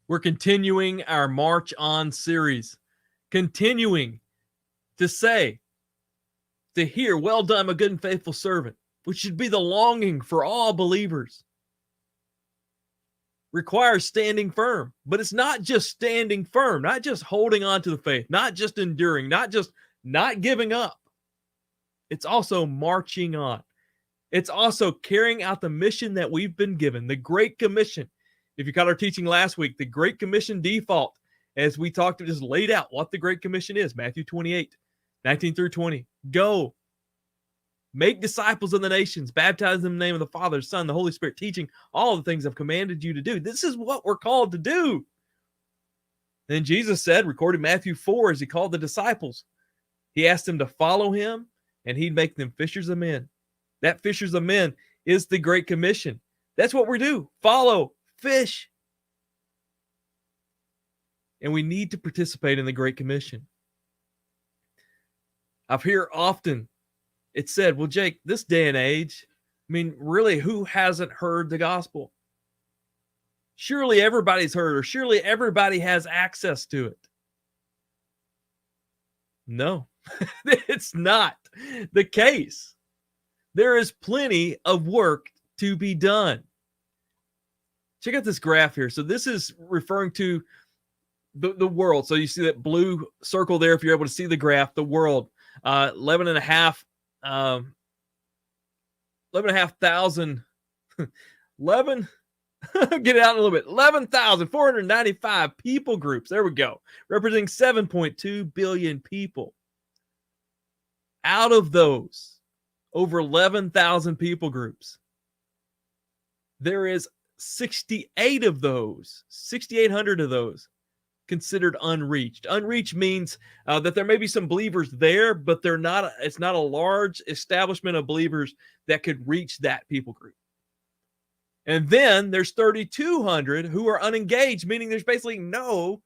We're continuing our March On series, continuing to say, to hear, well done, my good and faithful servant, which should be the longing for all believers. Requires standing firm, but it's not just standing firm, not just holding on to the faith, not just enduring, not just not giving up. It's also marching on. It's also carrying out the mission that we've been given, the Great Commission. If you caught our teaching last week, the Great Commission default, as we talked, just laid out what the Great Commission is, Matthew 28, 19 through 20. Go, make disciples of the nations, baptize them in the name of the Father, the Son, the Holy Spirit, teaching all the things I've commanded you to do. This is what we're called to do. Then Jesus said, recorded in Matthew 4, as he called the disciples, he asked them to follow him, and he'd make them fishers of men. That fishers of men is the Great Commission. That's what we do. Follow, fish. And we need to participate in the Great Commission. I've heard often it said, well, Jake, this day and age, I mean, really, who hasn't heard the gospel? Surely everybody's heard, or surely everybody has access to it. No, it's not the case. There is plenty of work to be done. Check out this graph here. So this is referring to the world. So you see that blue circle there, if you're able to see the graph, the world, 11,500, 11, get it out a little bit, 11,495 people groups. There we go. Representing 7.2 billion people. Out of those, over 11,000 people groups, there is 68 of those, 6,800 of those considered unreached. Unreached means that there may be some believers there, but it's not a large establishment of believers that could reach that people group. And then there's 3,200 who are unengaged, meaning there's basically no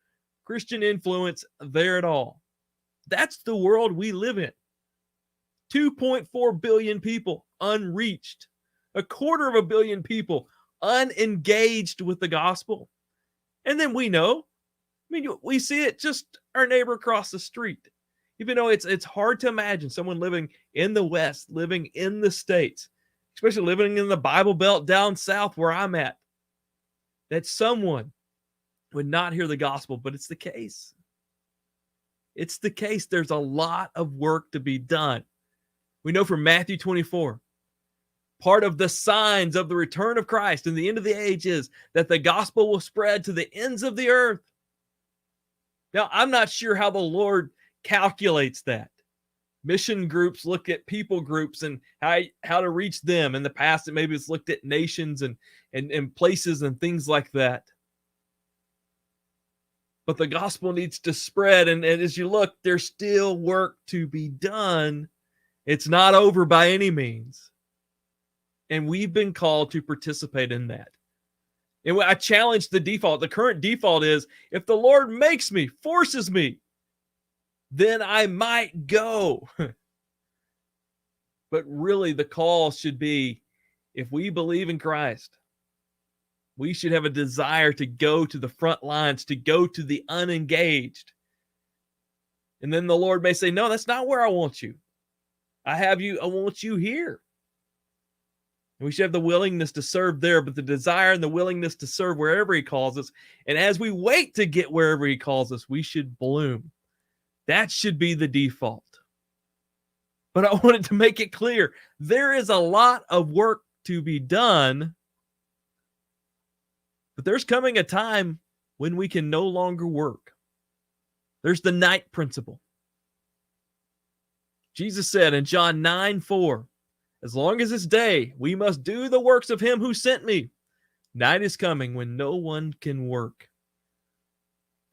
Christian influence there at all. That's the world we live in. 2.4 billion people unreached. 250 million people unengaged with the gospel. And then we know, we see it just our neighbor across the street. Even though it's hard to imagine someone living in the West, living in the States, especially living in the Bible Belt down south where I'm at, that someone would not hear the gospel, but it's the case. It's the case. There's a lot of work to be done. We know from Matthew 24, part of the signs of the return of Christ and the end of the age is that the gospel will spread to the ends of the earth. Now, I'm not sure how the Lord calculates that. Mission groups look at people groups and how to reach them. In the past, maybe it's looked at nations and places and things like that. But the gospel needs to spread. And as you look, there's still work to be done. It's not over by any means. And we've been called to participate in that. And I challenge the default. The current default is, if the Lord makes me, forces me, then I might go. But really, the call should be, if we believe in Christ, we should have a desire to go to the front lines, to go to the unengaged. And then the Lord may say, no, that's not where I want you. I want you here. And we should have the willingness to serve there, but the desire and the willingness to serve wherever he calls us. And as we wait to get wherever he calls us, we should bloom. That should be the default. But I wanted to make it clear, there is a lot of work to be done, but there's coming a time when we can no longer work. There's the night principle. Jesus said in John 9:4, as long as it's day, we must do the works of him who sent me. Night is coming when no one can work.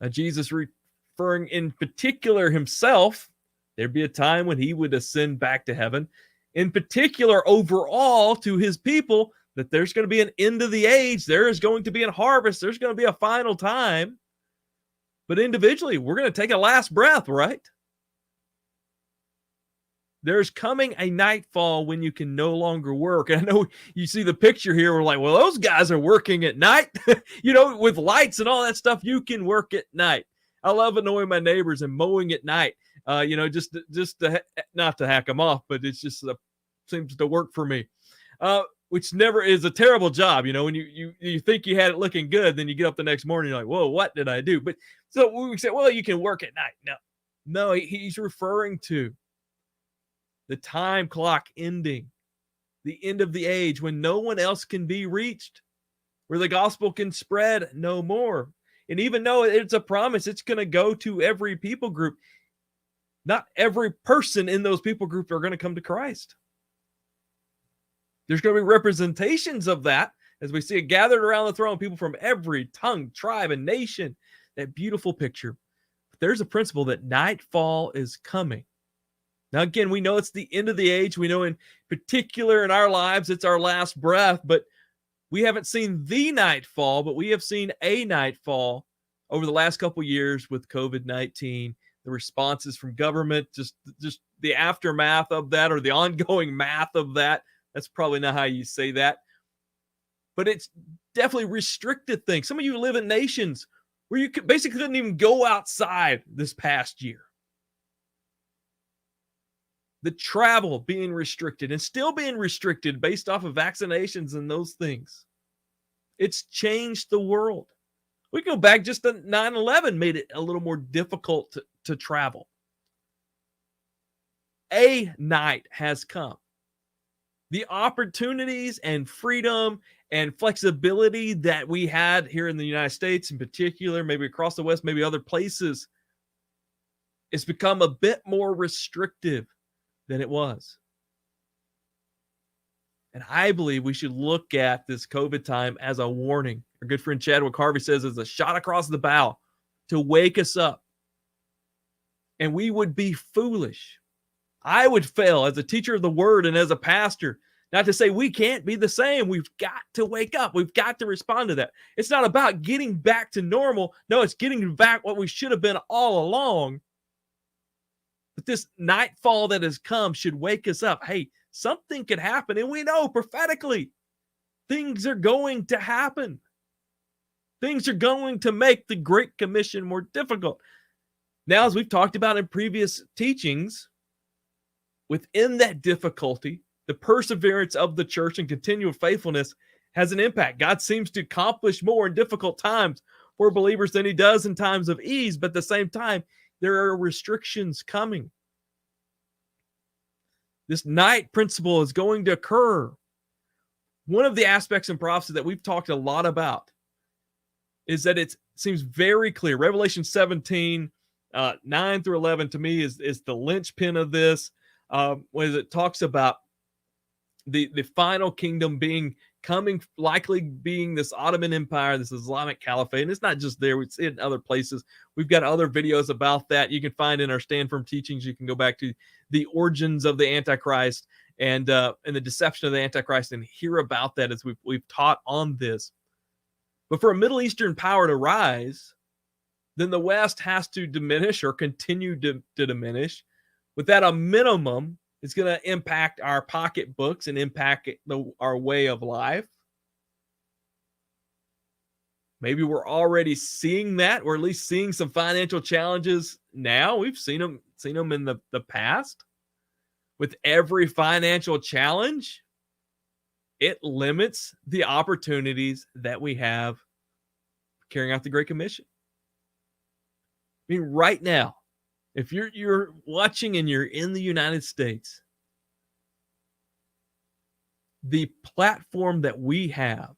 Now, Jesus referring in particular himself, there'd be a time when he would ascend back to heaven. In particular, overall to his people, that there's going to be an end of the age. There is going to be a harvest. There's going to be a final time. But individually, we're going to take a last breath, right? There's coming a nightfall when you can no longer work. And I know you see the picture here. We're like, well, those guys are working at night, with lights and all that stuff. You can work at night. I love annoying my neighbors and mowing at night. Just to not to hack them off, but it's just seems to work for me. Which never is a terrible job. When you think you had it looking good, then you get up the next morning, you're like, whoa, what did I do? But so we say, well, you can work at night. No, he's referring to the time clock ending, the end of the age when no one else can be reached, where the gospel can spread no more. And even though it's a promise, it's going to go to every people group. Not every person in those people groups are going to come to Christ. There's going to be representations of that as we see it gathered around the throne, people from every tongue, tribe, and nation. That beautiful picture. But there's a principle that nightfall is coming. Now, again, we know it's the end of the age. We know in particular in our lives, it's our last breath, but we haven't seen the nightfall, but we have seen a nightfall over the last couple of years with COVID-19, the responses from government, just the aftermath of that, or the ongoing math of that. That's probably not how you say that. But it's definitely restricted things. Some of you live in nations where you basically couldn't even go outside this past year. The travel being restricted and still being restricted based off of vaccinations and those things. It's changed the world. We go back just to 9/11 made it a little more difficult to travel. A night has come. The opportunities and freedom and flexibility that we had here in the United States in particular, maybe across the West, maybe other places, it's become a bit more restrictive than it was. And I believe we should look at this COVID time as a warning. Our good friend Chadwick Harvey says it's a shot across the bow to wake us up. And we would be foolish. I would fail as a teacher of the word and as a pastor, not to say we can't be the same. We've got to wake up. We've got to respond to that. It's not about getting back to normal. No, it's getting back what we should have been all along. But this nightfall that has come should wake us up. Hey, something could happen. And we know prophetically things are going to happen. Things are going to make the Great Commission more difficult. Now, as we've talked about in previous teachings, within that difficulty, the perseverance of the church and continual faithfulness has an impact. God seems to accomplish more in difficult times for believers than he does in times of ease. But at the same time, there are restrictions coming. This night principle is going to occur. One of the aspects in prophecy that we've talked a lot about is that it seems very clear. Revelation 17, 9 through 11 to me is the linchpin of this. When it talks about the final kingdom likely being this Ottoman Empire, this Islamic Caliphate. And it's not just there. We see it in other places. We've got other videos about that you can find in our Stand Firm teachings. You can go back to the origins of the Antichrist and the deception of the Antichrist and hear about that as we've taught on this. But for a Middle Eastern power to rise, then the West has to diminish or continue to diminish. With that, a minimum, it's going to impact our pocketbooks and impact our way of life. Maybe we're already seeing that. We're at least seeing some financial challenges now. We've seen them in the past. With every financial challenge, it limits the opportunities that we have carrying out the Great Commission. I mean, right now, if you're watching and you're in the United States, the platform that we have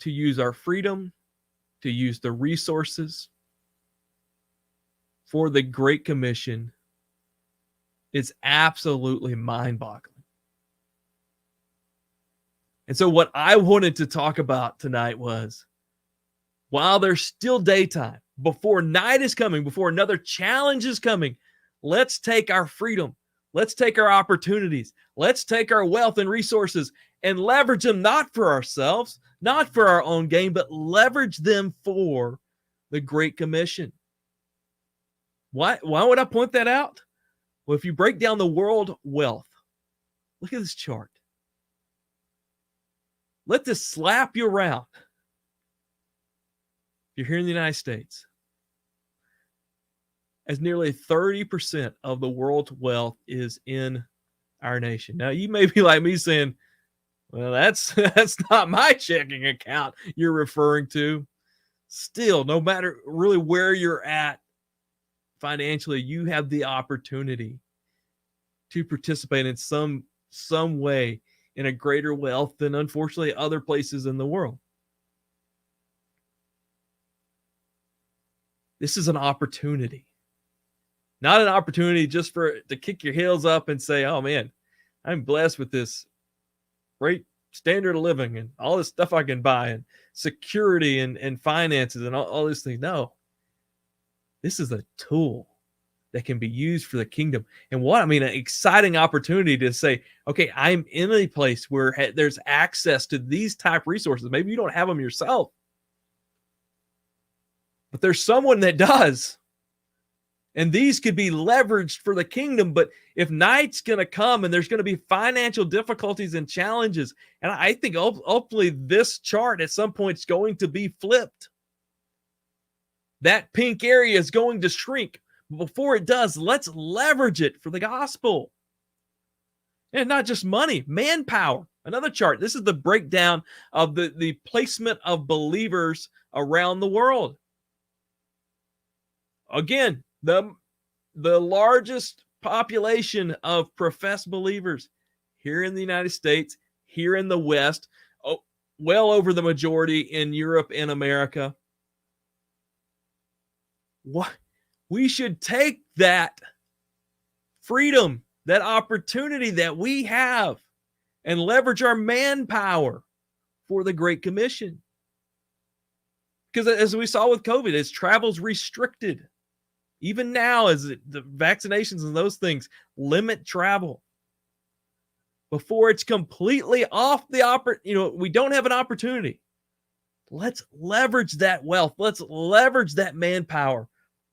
to use our freedom, to use the resources for the Great Commission is absolutely mind-boggling. And so what I wanted to talk about tonight was, while there's still daytime, before night is coming, before another challenge is coming, let's take our freedom. Let's take our opportunities. Let's take our wealth and resources and leverage them not for ourselves, not for our own gain, but leverage them for the Great Commission. Why would I point that out? Well, if you break down the world wealth, look at this chart. Let this slap you around. If you're here in the United States, as nearly 30% of the world's wealth is in our nation. Now, you may be like me saying, well, that's not my checking account you're referring to. Still, no matter really where you're at financially, you have the opportunity to participate in some way in a greater wealth than, unfortunately, other places in the world. This is an opportunity. Not an opportunity just to kick your heels up and say, oh man, I'm blessed with this great standard of living and all this stuff I can buy and security and finances and all these things. No, this is a tool that can be used for the kingdom. And an exciting opportunity to say, okay, I'm in a place where there's access to these type resources. Maybe you don't have them yourself, but there's someone that does. And these could be leveraged for the kingdom. But if night's going to come and there's going to be financial difficulties and challenges, and I think hopefully this chart at some point is going to be flipped. That pink area is going to shrink. Before it does, let's leverage it for the gospel. And not just money, manpower. Another chart. This is the breakdown of the placement of believers around the world. Again, the largest population of professed believers here in the United States, here in the West, well over the majority in Europe and America. What we should take that freedom, that opportunity that we have, and leverage our manpower for the Great Commission. Because as we saw with COVID, as travel's restricted, even now, as the vaccinations and those things limit travel, before it's completely off we don't have an opportunity. Let's leverage that wealth. Let's leverage that manpower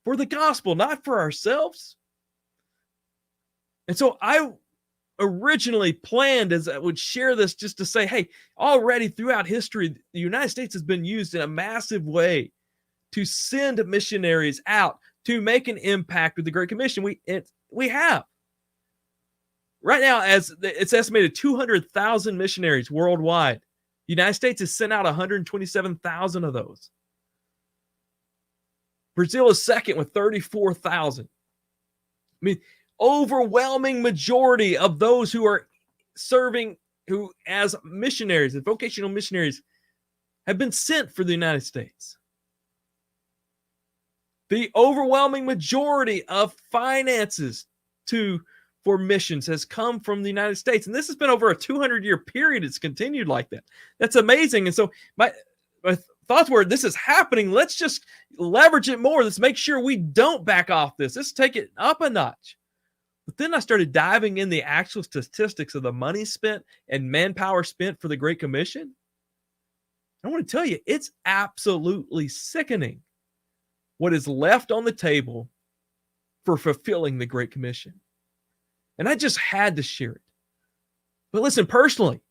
for the gospel, not for ourselves. And so I originally planned as I would share this just to say, hey, already throughout history, the United States has been used in a massive way to send missionaries out to make an impact with the Great Commission. We have. Right now, as it's estimated 200,000 missionaries worldwide. The United States has sent out 127,000 of those. Brazil is second with 34,000. Overwhelming majority of those who are serving, who as missionaries and vocational missionaries, have been sent for the United States. The overwhelming majority of finances for missions has come from the United States. And this has been over a 200-year period. It's continued like that. That's amazing. And so my thoughts were, this is happening. Let's just leverage it more. Let's make sure we don't back off this. Let's take it up a notch. But then I started diving in the actual statistics of the money spent and manpower spent for the Great Commission. I want to tell you, it's absolutely sickening what is left on the table for fulfilling the Great Commission. And I just had to share it. But listen, personally,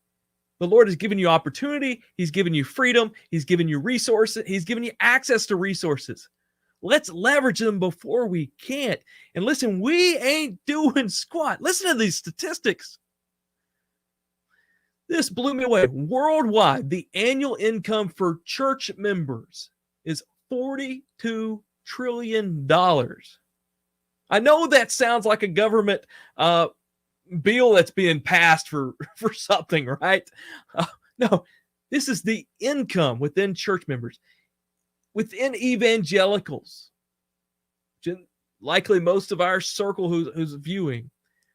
the Lord has given you opportunity. He's given you freedom. He's given you resources. He's given you access to resources. Let's leverage them before we can't. And listen, we ain't doing squat. Listen to these statistics. This blew me away. Worldwide, the annual income for church members is $42 trillion. I know that sounds like a government bill that's being passed for something, right? No, this is the income within church members, within evangelicals. Likely most of our circle who's viewing,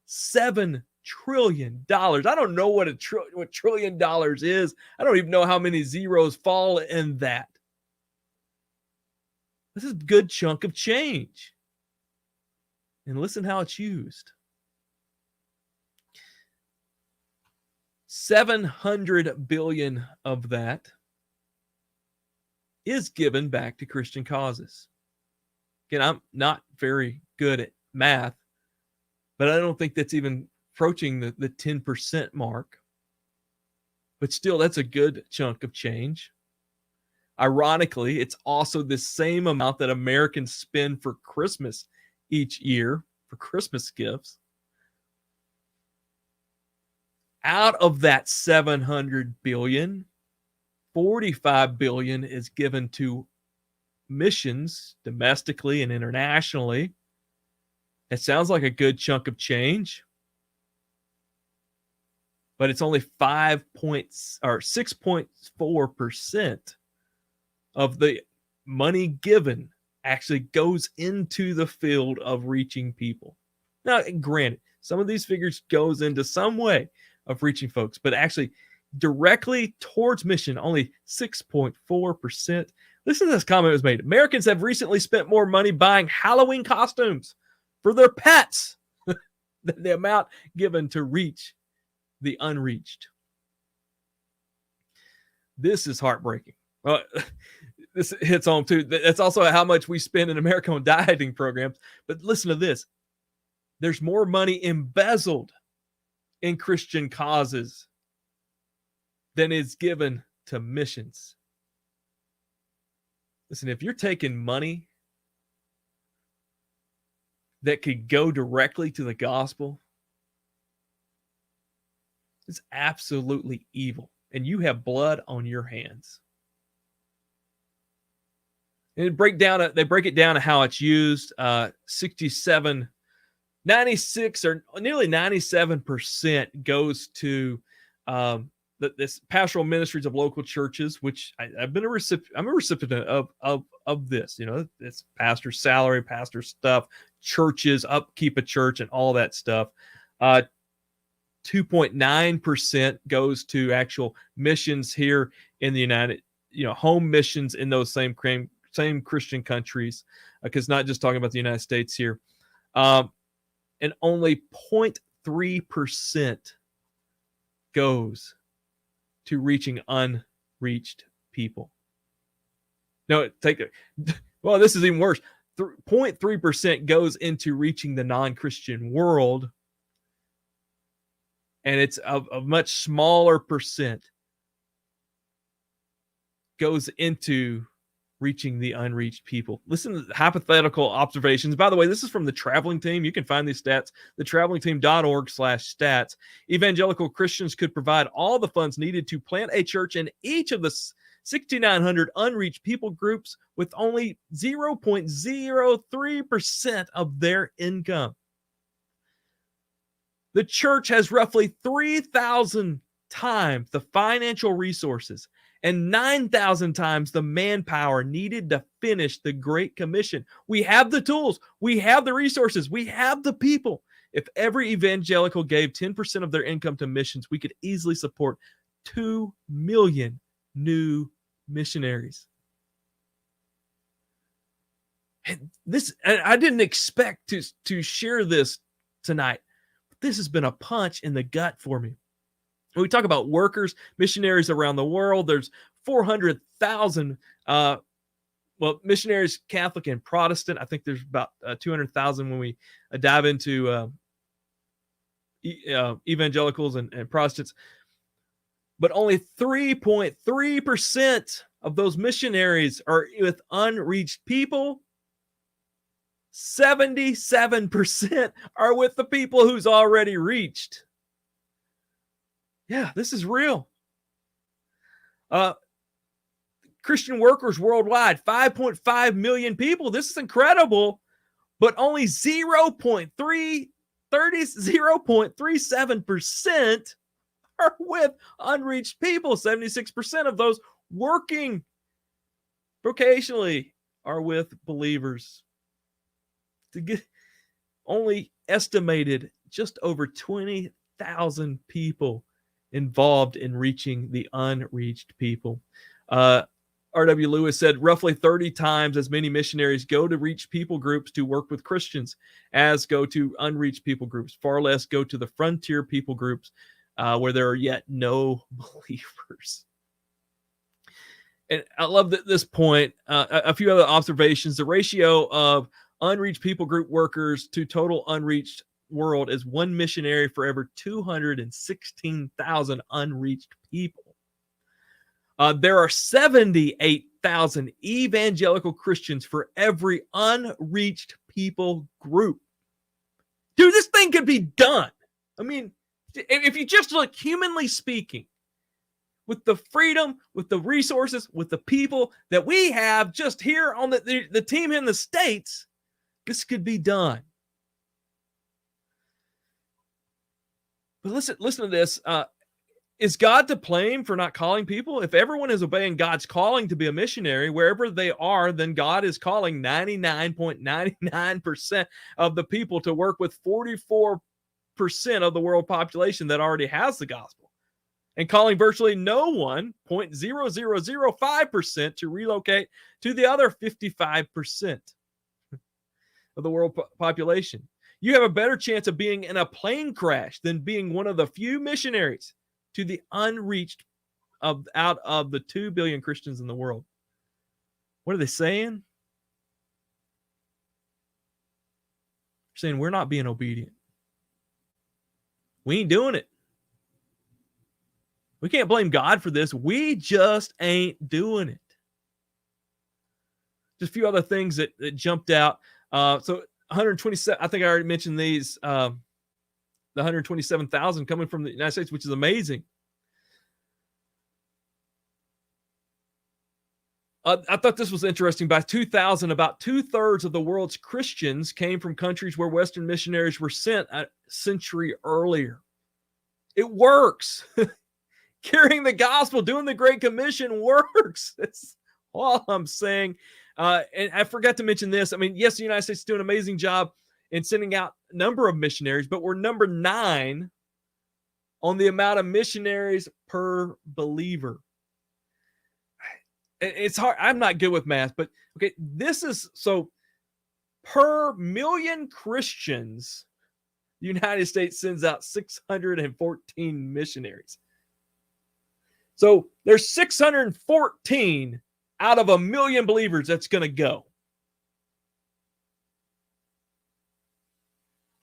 $7 trillion. I don't know what what $1 trillion is. I don't even know how many zeros fall in that. This is a good chunk of change. And listen how it's used. 700 billion of that is given back to Christian causes. Again, I'm not very good at math, but I don't think that's even approaching the 10% mark. But still, that's a good chunk of change. Ironically, it's also the same amount that Americans spend for Christmas each year for Christmas gifts. Out of that 700 billion, 45 billion is given to missions domestically and internationally. It sounds like a good chunk of change, but it's only 6.4% of the money given actually goes into the field of reaching people. Now, granted, some of these figures goes into some way of reaching folks, but actually directly towards mission, only 6.4%. Listen to this comment that was made. Americans have recently spent more money buying Halloween costumes for their pets than the amount given to reach the unreached. This is heartbreaking. This hits home too. That's also how much we spend in America on dieting programs. But listen to this. There's more money embezzled in Christian causes than is given to missions. Listen, if you're taking money that could go directly to the gospel, it's absolutely evil. And you have blood on your hands. And they break it down to how it's used. 96 or nearly 97% goes to this pastoral ministries of local churches, which I'm a recipient of this. You know, it's pastor salary, pastor stuff, churches, upkeep of church, and all that stuff. 2.9% goes to actual missions here in the United, home missions in those same Christian countries, because not just talking about the United States here. And only 0.3% goes to reaching unreached people. No, well, this is even worse. 0.3% goes into reaching the non-Christian world, and it's a much smaller percent goes into reaching the unreached people. Listen to the hypothetical observations. By the way, this is from the Traveling Team. You can find these stats, thetravelingteam.org/stats. Evangelical Christians could provide all the funds needed to plant a church in each of the 6,900 unreached people groups with only 0.03% of their income. The church has roughly 3,000 times the financial resources and 9,000 times the manpower needed to finish the Great Commission. We have the tools, we have the resources, we have the people. If every evangelical gave 10% of their income to missions, we could easily support 2 million new missionaries. And I didn't expect to share this tonight, but this has been a punch in the gut for me. When we talk about workers, missionaries around the world, there's 400,000 missionaries, Catholic and Protestant. I think there's about 200,000 when we dive into evangelicals and Protestants. But only 3.3% of those missionaries are with unreached people. 77% are with the people who's already reached. Yeah, this is real. Christian workers worldwide, 5.5 million people. This is incredible, but only 0.37% are with unreached people. 76% of those working vocationally are with believers. To get only estimated just over 20,000 people involved in reaching the unreached people. R.W. Lewis said roughly 30 times as many missionaries go to reach people groups to work with Christians as go to unreached people groups. Far less go to the frontier people groups where there are yet no believers. And I love that this point. A few other observations. The ratio of unreached people group workers to total unreached world is one missionary for every 216,000 unreached people. There are 78,000 evangelical Christians for every unreached people group. Dude, this thing could be done. I mean, if you just look, humanly speaking, with the freedom, with the resources, with the people that we have just here on the team in the States, this could be done. But listen to this. Is God to blame for not calling people? If everyone is obeying God's calling to be a missionary, wherever they are, then God is calling 99.99% of the people to work with 44% of the world population that already has the gospel, and calling virtually no one, 0.0005%, to relocate to the other 55% of the world population. You have a better chance of being in a plane crash than being one of the few missionaries to the unreached out of the 2 billion Christians in the world. What are they saying? They're saying we're not being obedient. We ain't doing it. We can't blame God for this. We just ain't doing it. Just a few other things that jumped out. So 127, I think I already mentioned these. The 127,000 coming from the United States, which is amazing. I thought this was interesting. By 2000, about 2/3 of the world's Christians came from countries where Western missionaries were sent a century earlier. It works. Carrying the gospel, doing the Great Commission works. That's all I'm saying. And I forgot to mention this. I mean, yes, the United States is doing an amazing job in sending out a number of missionaries, but we're number 9 on the amount of missionaries per believer. It's hard. I'm not good with math, but okay, this is so per million Christians, the United States sends out 614 missionaries. So there's 614 out of 1 million believers that's going to go.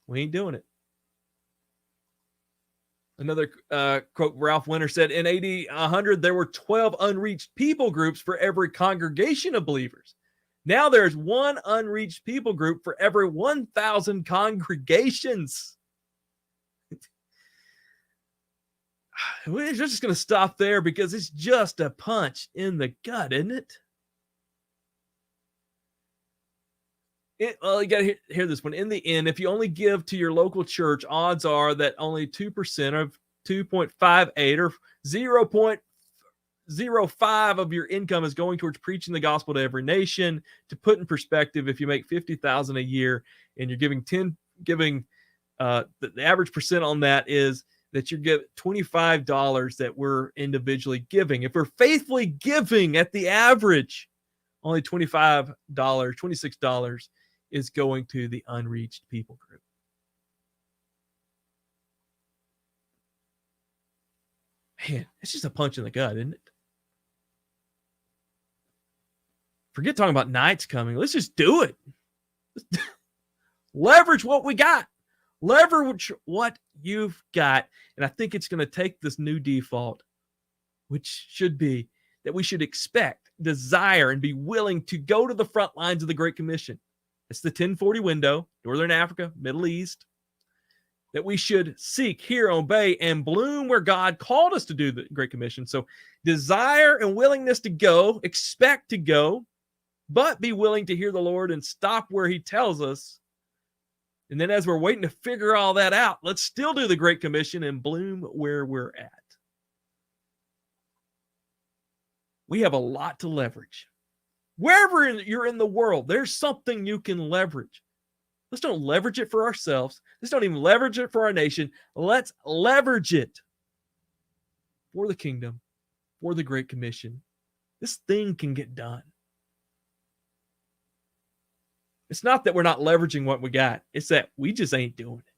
We ain't doing it. Another quote, Ralph Winter said, in AD 100, there were 12 unreached people groups for every congregation of believers. Now there's one unreached people group for every 1,000 congregations. We're just going to stop there because it's just a punch in the gut, isn't it? Well, you got to hear this one. In the end, if you only give to your local church, odds are that only 2% of 2.58 or 0.05 of your income is going towards preaching the gospel to every nation. To put in perspective, if you make $50,000 a year and you're giving the average percent on that is that you get $25 that we're individually giving. If we're faithfully giving at the average, only $26 is going to the unreached people group. Man, it's just a punch in the gut, isn't it? Forget talking about nights coming. Let's just do it. Leverage what we got. Leverage what you've got. And I think it's going to take this new default, which should be that we should expect, desire, and be willing to go to the front lines of the Great Commission. It's the 1040 window, Northern Africa, Middle East, that we should seek, hear, obey, and bloom where God called us to do the Great Commission. So desire and willingness to go, expect to go, but be willing to hear the Lord and stop where he tells us. And then as we're waiting to figure all that out, let's still do the Great Commission and bloom where we're at. We have a lot to leverage. Wherever you're in the world, there's something you can leverage. Let's don't leverage it for ourselves. Let's don't even leverage it for our nation. Let's leverage it for the kingdom, for the Great Commission. This thing can get done. It's not that we're not leveraging what we got. It's that we just ain't doing it.